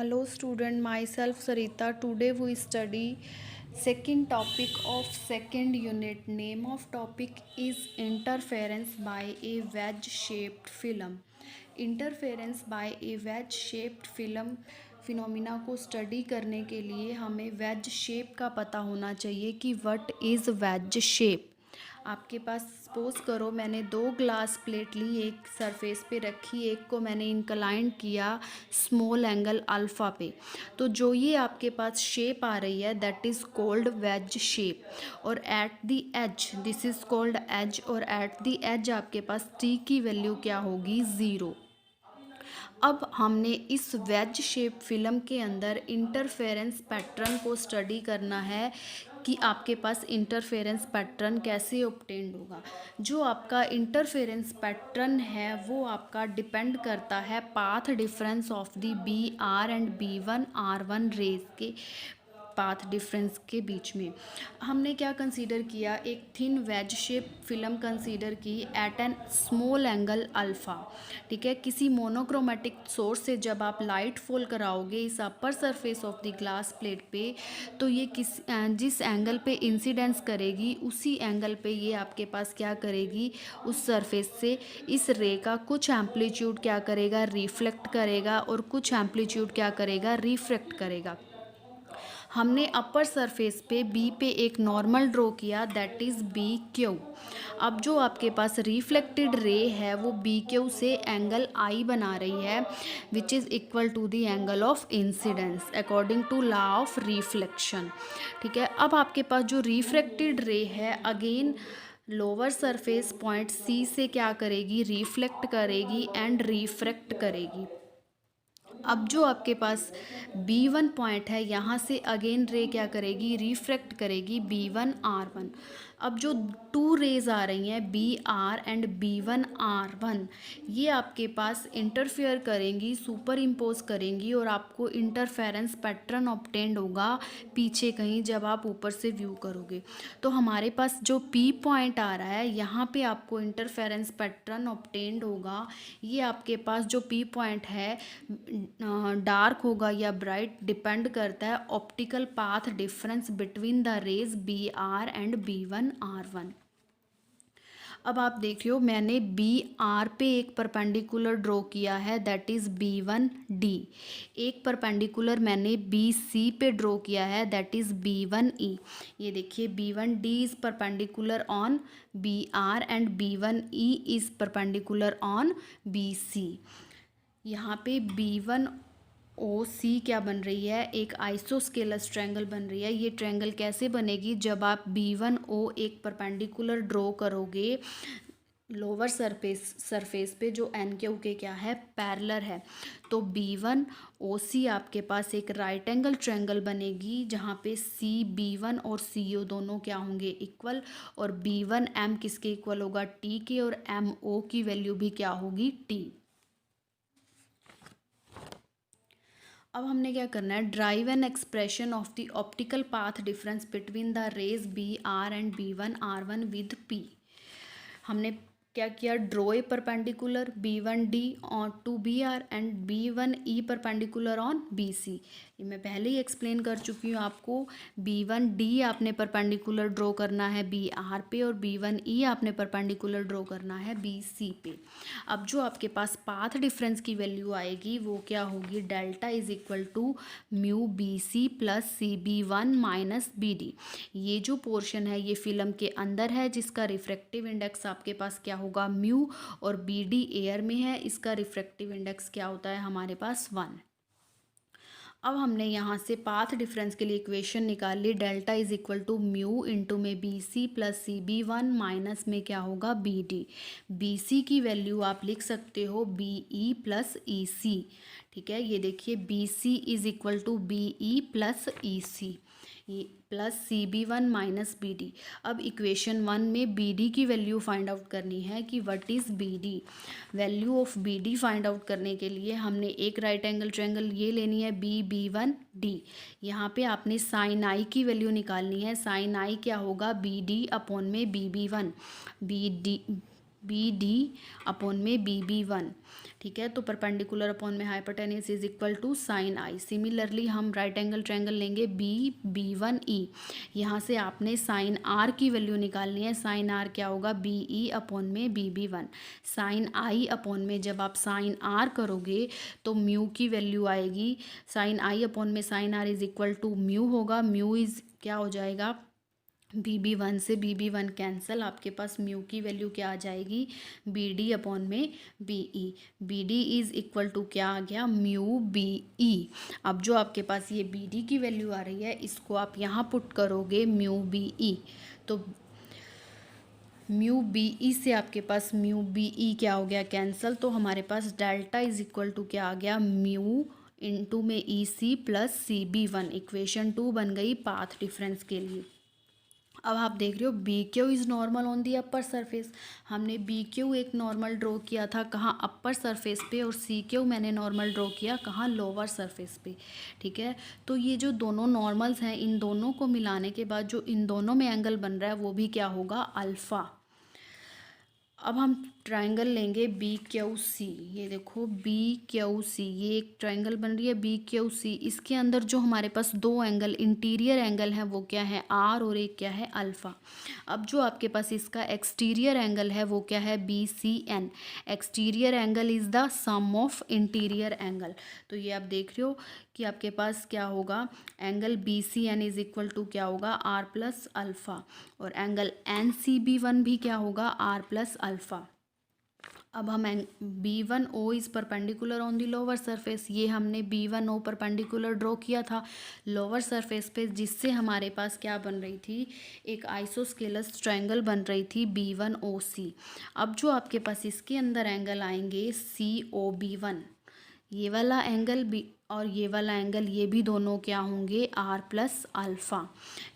Hello student, myself Sarita. Today we study second topic of second unit. Name of topic is interference by a wedge shaped film. Interference by a wedge shaped film phenomena को study करने के लिए हमें veg shape का पता होना चाहिए कि व्हाट इज़ वेज शेप। आपके पास सपोज करो मैंने दो ग्लास प्लेट ली, एक सरफेस पे रखी, एक को मैंने इंक्लाइन किया स्मॉल एंगल अल्फ़ा पे, तो जो ये आपके पास शेप आ रही है that is called wedge shape. और at the edge this is called edge, और एट द एज आपके पास टी की वैल्यू क्या होगी, ज़ीरो। अब हमने इस वेज शेप फिल्म के अंदर इंटरफेरेंस पैटर्न को स्टडी करना है कि आपके पास इंटरफेरेंस पैटर्न कैसे ऑब्टेन्ड होगा। जो आपका इंटरफेरेंस पैटर्न है वो आपका डिपेंड करता है path difference of the B R and B one R one rays के पाथ डिफरेंस के बीच में। हमने क्या कंसीडर किया, एक thin wedge shape film consider की at an small angle alpha. ठीक है, किसी मोनोक्रोमेटिक सोर्स से जब आप लाइट फॉल कराओगे इस upper surface of the glass plate पे, तो ये जिस एंगल पे इंसिडेंस करेगी उसी एंगल पे ये आपके पास क्या करेगी, उस सरफेस से इस रे का कुछ एम्पलीट्यूड क्या करेगा, रिफ्लेक्ट करेगा, और कुछ एम्पलीट्यूड क्या करेगा, रिफ्रैक्ट करेगा। हमने अपर सरफेस पे बी पे एक नॉर्मल ड्रॉ किया दैट इज़ बी क्यू। अब जो आपके पास रिफ्लेक्टेड रे है वो बी क्यू से एंगल आई बना रही है which is equal to the angle of incidence according to law of reflection. ठीक है, अब आपके पास जो रिफ्लेक्टेड रे है again lower surface point C से क्या करेगी, रिफ्लेक्ट करेगी एंड रिफ्रैक्ट करेगी। अब जो आपके पास B1 पॉइंट है यहाँ से अगेन रे क्या करेगी, रिफ्रैक्ट करेगी B1R1। अब जो टू रेज आ रही हैं BR एंड B1R1, ये आपके पास इंटरफेयर करेंगी, सुपर इम्पोज करेंगी, और आपको इंटरफेरेंस पैटर्न ऑब्टेन्ड होगा पीछे कहीं जब आप ऊपर से व्यू करोगे। तो हमारे पास जो P पॉइंट आ रहा है यहाँ पे आपको इंटरफेरेंस पैटर्न ऑब्टेन्ड होगा। ये आपके पास जो P पॉइंट है डार्क होगा या ब्राइट डिपेंड करता है optical path difference between the rays B R and B1R1। अब आप देख रहे हो मैंने बी आर पे एक परपेंडिकुलर ड्रॉ किया है दैट इज़ B1D। एक परपेंडिकुलर मैंने BC पे ड्रॉ किया है दैट इज़ B1E। ये देखिए B1D is perpendicular on BR and B1E is perpendicular on BC। यहाँ पे B1OC क्या बन रही है, एक आइसोस्केलस ट्रायंगल बन रही है। ये ट्रायंगल कैसे बनेगी, जब आप B1O एक परपेंडिकुलर ड्रॉ करोगे लोअर सरफेस पे जो एन क्यू के क्या है, पैरेलल है, तो B1OC आपके पास एक राइट एंगल ट्रायंगल बनेगी जहाँ पे CB1 और CO दोनों क्या होंगे, इक्वल, और B1M किसके इक्वल होगा, T के, और MO की वैल्यू भी क्या होगी, T। अब हमने क्या करना है, derive an expression of the optical path difference between the rays BR and B1R1 with P। हमने क्या किया, draw a perpendicular B1D on to BR and B1E perpendicular on BC। ये मैं पहले ही एक्सप्लेन कर चुकी हूँ आपको। B1D आपने परपेंडिकुलर ड्रॉ करना है BR पे, और B1E आपने परपेंडिकुलर ड्रॉ करना है BC पे। अब जो आपके पास पाथ डिफरेंस की वैल्यू आएगी वो क्या होगी, delta is equal to mu BC plus CB1 minus BD। ये जो पोर्शन है ये फिल्म के अंदर है जिसका रिफ्रैक्टिव इंडेक्स आपके पास क्या होगा, म्यू, और BD एयर में है, इसका रिफ्रैक्टिव इंडेक्स क्या होता है हमारे पास 1। अब हमने यहाँ से पाथ डिफरेंस के लिए इक्वेशन निकाल ली, delta is equal to mu into में BC प्लस CB1 माइनस में क्या होगा, BD। BC की वैल्यू आप लिख सकते हो BE प्लस EC। ठीक है, ये देखिए BC is equal to BE plus EC, ये प्लस CB1 माइनस BD। अब इक्वेशन 1 में BD की वैल्यू फाइंड आउट करनी है कि what is BD। Value of BD find out करने के लिए हमने एक राइट एंगल ट्रायंगल ये लेनी है BB1D। यहाँ पे आपने साइन आई की वैल्यू निकालनी है। साइन आई क्या होगा, BD अपॉन में BB1। BD B D upon में बी बी वन, ठीक है। तो परपेंडिकुलर अपॉन में hypotenuse is equal to sine I. Similarly हम राइट एंगल ट्रायंगल लेंगे बी बी वन ई। यहाँ से आपने साइन आर की वैल्यू निकालनी है। साइन आर क्या होगा, बी ई अपॉन में B B one. Sign I upon में जब आप साइन आर करोगे तो म्यू की वैल्यू आएगी। साइन आई अपॉन में sine R is equal to mu होगा। म्यू इज क्या हो जाएगा, बी बी वन से बी बी वन कैंसिल, आपके पास म्यू की वैल्यू क्या आ जाएगी, बी डी अपॉन में B E. B D is equal to क्या आ गया, म्यू बी ई। अब जो आपके पास ये बी डी की वैल्यू आ रही है इसको आप यहाँ पुट करोगे म्यू बी ई, तो म्यू बी ई से आपके पास म्यू बी ई क्या हो गया, कैंसिल। तो हमारे पास डेल्टा इज इक्वल टू क्या आ गया, म्यू इंटू में E C plus C B one. Equation 2 बन गई पाथ डिफरेंस के लिए। अब आप देख रहे हो B Q is normal on the upper surface. हमने बी क्यू एक नॉर्मल ड्रॉ किया था कहाँ, अपर सरफेस पे, और सी क्यू मैंने नॉर्मल ड्रॉ किया कहाँ, लोअर सरफेस पे, ठीक है। तो ये जो दोनों नॉर्मल्स हैं इन दोनों को मिलाने के बाद जो इन दोनों में एंगल बन रहा है वो भी क्या होगा, अल्फ़ा। अब हम ट्रायंगल लेंगे बी क्यू सी। ये देखो बी क्यू सी, ये एक ट्रायंगल बन रही है बी क्यू सी। इसके अंदर जो हमारे पास दो एंगल इंटीरियर एंगल हैं वो क्या है, आर, और एक क्या है, अल्फ़ा। अब जो आपके पास इसका एक्सटीरियर एंगल है वो क्या है, B C N. Exterior angle is the sum of interior angle. तो ये आप देख रहे हो कि आपके पास क्या होगा, angle B C N is equal to क्या होगा, आर प्लस अल्फ़ा, और angle N C B one भी क्या होगा, आर प्लस अल्फ़ा। अब हम B one O is perpendicular on the lower surface. ये हमने B one O perpendicular draw किया था लोअर सरफेस पे, जिससे हमारे पास क्या बन रही थी, एक आइसोस्केलस ट्रायंगल बन रही थी बी वन ओ सी। अब जो आपके पास इसके अंदर एंगल आएंगे सी ओ बी वन, ये वाला एंगल बी और ये वाला एंगल, ये भी दोनों क्या होंगे, आर प्लस अल्फ़ा।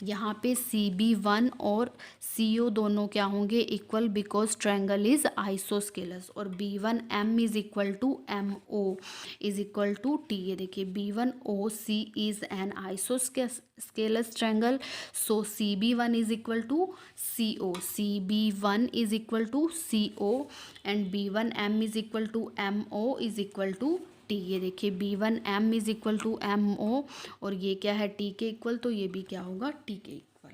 यहाँ पे सी बी वन और सी ओ दोनों क्या होंगे, equal, because triangle is isosceles. और B one M is equal to M O is equal to T. ये देखिए B one O C is an isosceles triangle, so C B one is equal to C O. C B one is equal to C O and B one M is equal to M O is equal to T. ये देखिए B one M is equal to M ओ, और ये क्या है, T के equal, तो ये भी क्या होगा, टी के इक्वल।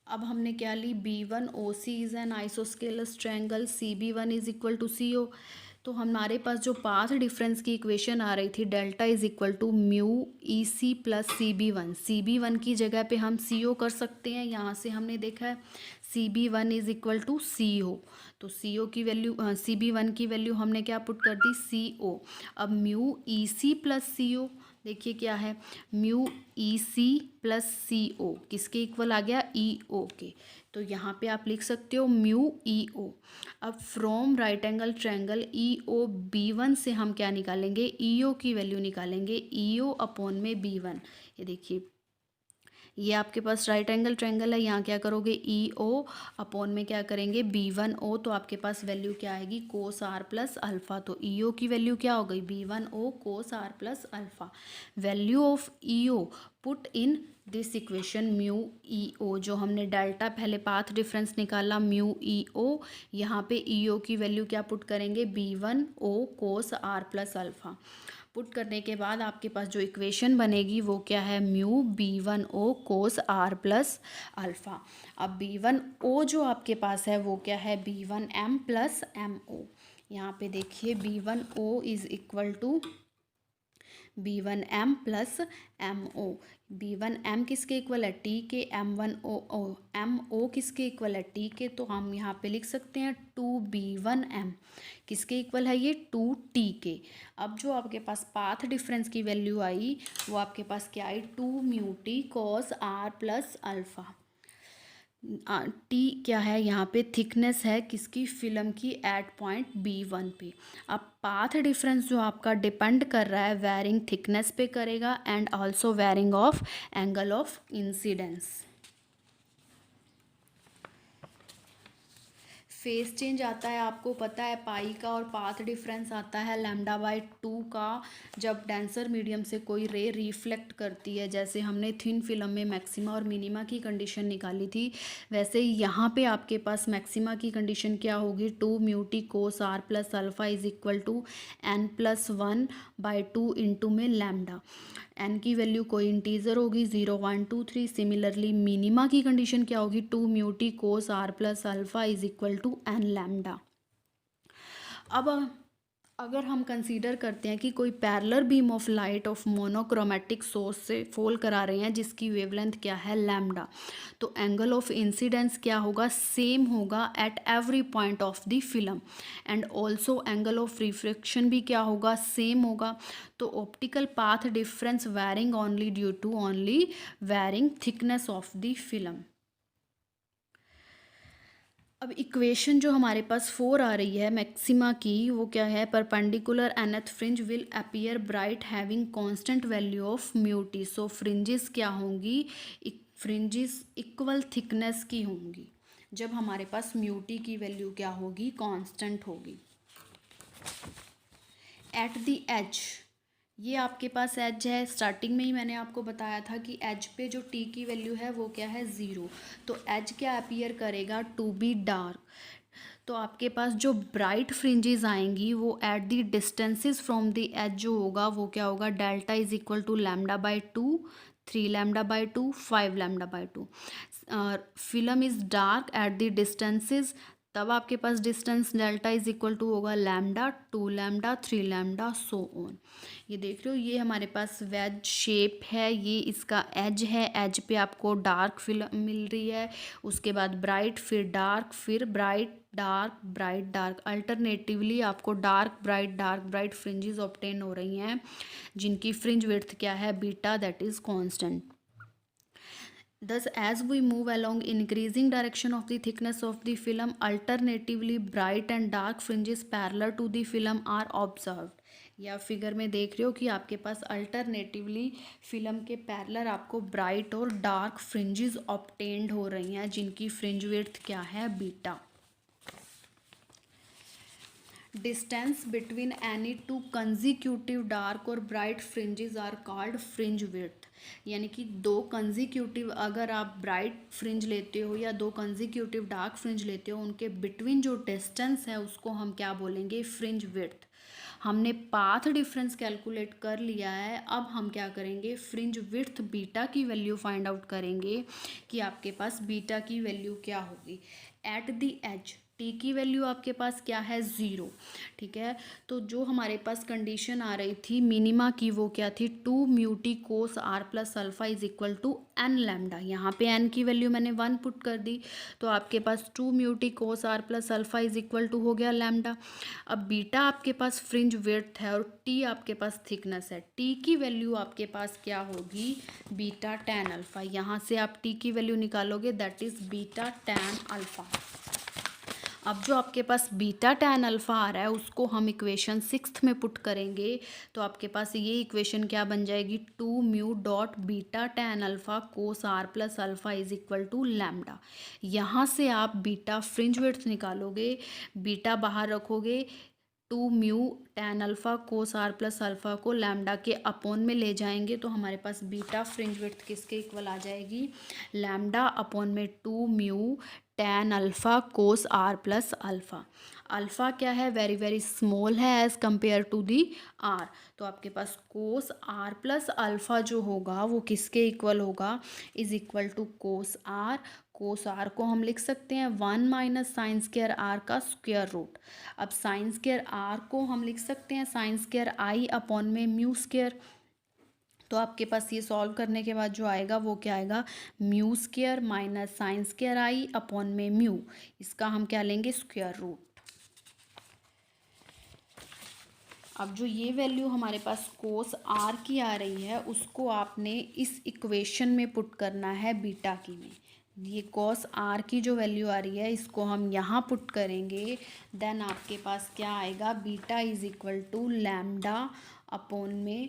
अब हमने क्या ली, B one O C is an isosceles triangle, C B one is equal to C O. तो हमारे पास जो पाथ डिफरेंस की इक्वेशन आ रही थी, delta is equal to mu E C plus C B one. C B one की जगह पे हम सी ओ कर सकते हैं, यहाँ से हमने देखा है C B one is equal to C O. तो सी ओ की वैल्यू, सी बी वन की वैल्यू हमने क्या पुट कर दी, सी ओ। अब म्यू ई सी प्लस सी ओ, देखिए क्या है, म्यू ई सी प्लस सी ओ किसके इक्वल आ गया, ई ओ के। तो यहाँ पे आप लिख सकते हो म्यू ई ओ। अब from right angle triangle E O B one से हम क्या निकालेंगे, ई ओ की वैल्यू निकालेंगे, ई ओ अपॉन में बी वन। ये देखिए ये आपके पास राइट एंगल ट्रायंगल है, यहाँ क्या करोगे, ई ओ अपॉन में क्या करेंगे, बी वन ओ। तो आपके पास वैल्यू क्या आएगी, कोस आर प्लस अल्फ़ा। तो ई ओ की वैल्यू क्या हो गई, B one O cos are plus alpha. Value of E O put in this equation mu E O. जो हमने डेल्टा पहले पाथ डिफरेंस निकाला म्यू ई ओ, यहाँ पे ई ओ की वैल्यू क्या पुट करेंगे, B one O cos are plus alpha. Put करने के बाद आपके पास जो इक्वेशन बनेगी वो क्या है, mu B one O cos are plus alpha. अब बी वन ओ जो आपके पास है वो क्या है, B one M plus M O. यहाँ पे देखिए B one O is equal to B one M plus M O. B one M किसके इक्वल है, T K. M one O O M O किसके इक्वल है, T के। तो हम यहाँ पे लिख सकते हैं टू बी वन एम किसके इक्वल है, ये टू टी के। अब जो आपके पास पाथ डिफरेंस की वैल्यू आई वो आपके पास क्या आई, two mu T cos r plus alpha. T क्या है, यहाँ पे थिकनेस है किसकी, फिल्म की, एट पॉइंट बी वन पे। अब पाथ डिफरेंस जो आपका डिपेंड कर रहा है वेरिंग थिकनेस पे करेगा and also varying of angle of incidence. Phase change आता है, आपको पता है पाई का, और पाथ डिफरेंस आता है λ/2 का जब डेंसर मीडियम से कोई रे रिफ्लेक्ट करती है। जैसे हमने थिन फिल्म में मैक्सिमा और मिनिमा की कंडीशन निकाली थी, वैसे ही यहाँ पे आपके पास मैक्सिमा की कंडीशन क्या होगी, 2μt cos r plus alpha is equal to n+1/2 into में लैम्डा। एन की वैल्यू कोई इंटीजर होगी 0 1 2 3। सिमिलरली मिनिमा की कंडीशन क्या होगी, 2μt cos r plus alpha is equal to n lambda. अब अगर हम कंसीडर करते हैं कि कोई parallel beam of light of monochromatic source से फॉल करा रहे हैं जिसकी वेवलेंथ क्या है लैम्डा, तो एंगल ऑफ इंसिडेंस क्या होगा, सेम होगा at every point of the film, and also angle of refraction भी क्या होगा, सेम होगा। तो optical path difference varying only due to only varying thickness of the film. अब इक्वेशन जो हमारे पास 4 आ रही है मैक्सिमा की, वो क्या है, perpendicular nth fringe will appear bright having constant value of mu t. So fringes क्या होंगी, फ्रिंजेस इक्वल थिकनेस की होंगी जब हमारे पास म्यूटी की वैल्यू क्या होगी, कांस्टेंट होगी। एट द एज, ये आपके पास एज है, स्टार्टिंग में ही मैंने आपको बताया था कि एज पे जो टी की वैल्यू है वो क्या है, 0। तो एज क्या अपीयर करेगा, टू बी डार्क। तो आपके पास जो ब्राइट फ्रिंजेस आएंगी वो at the distances from the edge जो होगा वो क्या होगा, delta is equal to λ/2, 3λ/2, 5λ/2। Film is dark at the distances, तब आपके पास distance delta is equal to होगा लैम्डा, 2λ, 3λ, सो ऑन। ये देख रहे हो, ये हमारे पास वेज शेप है, ये इसका एज है, एज पे आपको डार्क फिल्म मिल रही है, उसके बाद ब्राइट, फिर डार्क, फिर bright dark bright dark, alternatively आपको डार्क ब्राइट फ्रिंजेस ऑब्टेन हो रही हैं जिनकी फ्रिंज विड्थ क्या है, beta, that is constant. Thus, as we move along increasing direction of the thickness of the film, alternatively bright and dark fringes parallel to the film are observed। या figure में देख रहे हो कि आपके पास अल्टरनेटिवली फिल्म के parallel आपको ब्राइट और डार्क फ्रिंजेस ऑब्टेन्ड हो रही हैं जिनकी फ्रिंज विड्थ क्या है, beta. Distance between any two consecutive dark और bright fringes are called fringe width. यानी कि दो कंजिक्यूटिव, अगर आप ब्राइट फ्रिंज लेते हो या दो कंजिक्यूटिव डार्क फ्रिंज लेते हो, उनके बिटवीन जो डिस्टेंस है उसको हम क्या बोलेंगे, फ्रिंज विड्थ। हमने पाथ डिफरेंस कैलकुलेट कर लिया है, अब हम क्या करेंगे, फ्रिंज विड्थ बीटा की वैल्यू फाइंड आउट करेंगे कि आपके पास बीटा की वैल्यू क्या होगी। एट द एज टी की वैल्यू आपके पास क्या है, 0। ठीक है, तो जो हमारे पास कंडीशन आ रही थी मिनिमा की वो क्या थी, 2μt cos r plus alpha is equal to n lambda. यहाँ पे n की वैल्यू मैंने 1 पुट कर दी, तो आपके पास 2μt cos r plus alpha is equal to हो गया लैम्डा। अब बीटा आपके पास फ्रिंज विड्थ है और t आपके पास थिकनेस है, t की वैल्यू आपके पास क्या होगी, बीटा tan अल्फ़ा। यहाँ से आप t की वैल्यू निकालोगे, that is beta tan alpha. अब जो आपके पास बीटा tan अल्फ़ा आ रहा है उसको हम इक्वेशन 6 में पुट करेंगे, तो आपके पास ये इक्वेशन क्या बन जाएगी, 2μ beta tan alpha cos r plus alpha is equal to lambda. यहाँ से आप बीटा फ्रिंज विड्थ निकालोगे, बीटा बाहर रखोगे, 2μ tan alpha cos r plus alpha को लैम्डा के अपॉन में ले जाएंगे, तो हमारे पास बीटा फ्रिंज विड्थ किसके इक्वल आ जाएगी, लैम्डा अपॉन में 2μ tan alpha cos r plus alpha. Alpha क्या है, वेरी वेरी स्मॉल है as compared to the r, तो आपके पास कोस r प्लस अल्फ़ा जो होगा वो किसके इक्वल होगा, is equal to cos r। Cos r को हम लिख सकते हैं 1 माइनस साइन स्क्वायर r का स्क्वायर रूट। अब साइन स्क्वायर r को हम लिख सकते हैं साइन स्क्वायर i अपॉन में म्यू स्क्वायर। तो आपके पास ये सॉल्व करने के बाद जो आएगा वो क्या आएगा, mu square minus sine square i upon में म्यू, इसका हम क्या लेंगे, स्क्वायर रूट। अब जो ये वैल्यू हमारे पास कोस आर की आ रही है उसको आपने इस इक्वेशन में पुट करना है बीटा की में। ये कॉस आर की जो वैल्यू आ रही है इसको हम यहाँ पुट करेंगे, देन आपके पास क्या आएगा, beta is equal to lambda upon में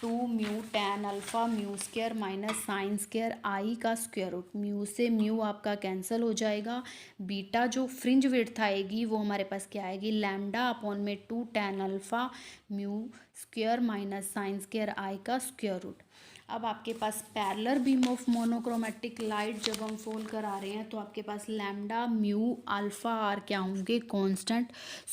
two mu tan alpha mu square minus sine square i का स्क्वायर रूट। म्यू से म्यू आपका कैंसिल हो जाएगा। बीटा जो फ्रिंज विड्थ आएगी वो हमारे पास क्या आएगी, लैम्डा अपॉन में two tan alpha mu square minus sine square i का स्क्वायर रूट। अब आपके पास parallel beam of monochromatic light जब हम फोल्ड करा रहे हैं तो आपके पास लैम्डा म्यू अल्फ़ा आर क्या होंगे, constant.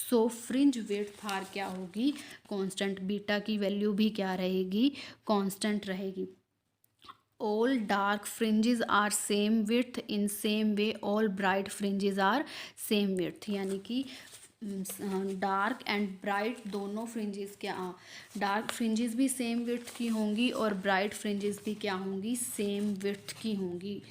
So fringe width are क्या होगी, कांस्टेंट। बीटा की वैल्यू भी क्या रहेगी, कांस्टेंट रहेगी। All dark fringes are same width, in same way all bright fringes are same width. यानी कि डार्क एंड ब्राइट दोनों फ्रिंजेस क्या, डार्क फ्रिंजेस भी सेम विड्थ की होंगी और ब्राइट फ्रिंजेस भी क्या होंगी, सेम विड्थ की होंगी।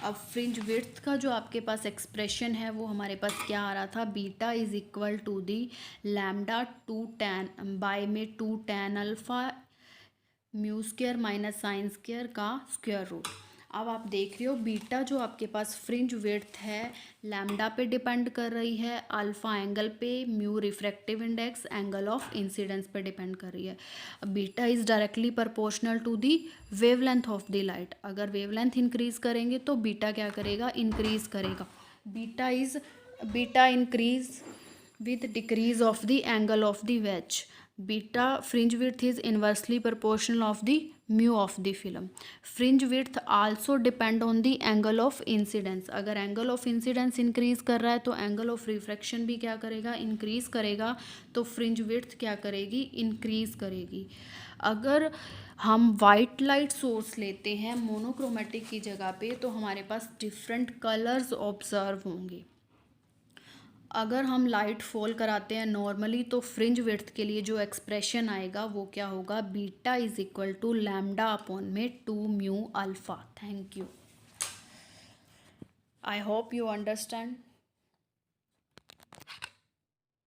अब फ्रिंज विड्थ का जो आपके पास एक्सप्रेशन है वो हमारे पास क्या आ रहा था, beta is equal to the lambda two tan by में two tan alpha mu square minus sine square का स्क्वायर रूट। अब आप देख रहे हो बीटा जो आपके पास फ्रिंज विड्थ है लैम्डा पे डिपेंड कर रही है, अल्फ़ा एंगल पे, mu refractive index angle of incidence पे डिपेंड कर रही है। Beta is directly proportional to the wavelength of the light. अगर वेवलेंथ इंक्रीज करेंगे तो बीटा क्या करेगा, इंक्रीज करेगा। Beta increase with decrease of the angle of the wedge. Beta fringe width is inversely proportional of the mu of the film. Fringe width also depend on the angle of incidence. अगर angle of incidence increase कर रहा है तो angle of refraction भी क्या करेगा, increase करेगा। तो fringe width क्या करेगी, increase करेगी। अगर हम वाइट लाइट सोर्स लेते हैं मोनोक्रोमेटिक की जगह पे तो हमारे पास डिफरेंट कलर्स ऑब्जर्व होंगे। अगर हम लाइट फॉल कराते हैं नॉर्मली तो फ्रिंज विड्थ के लिए जो एक्सप्रेशन आएगा वो क्या होगा, beta is equal to lambda upon में two mu alpha. Thank you. I hope you understand.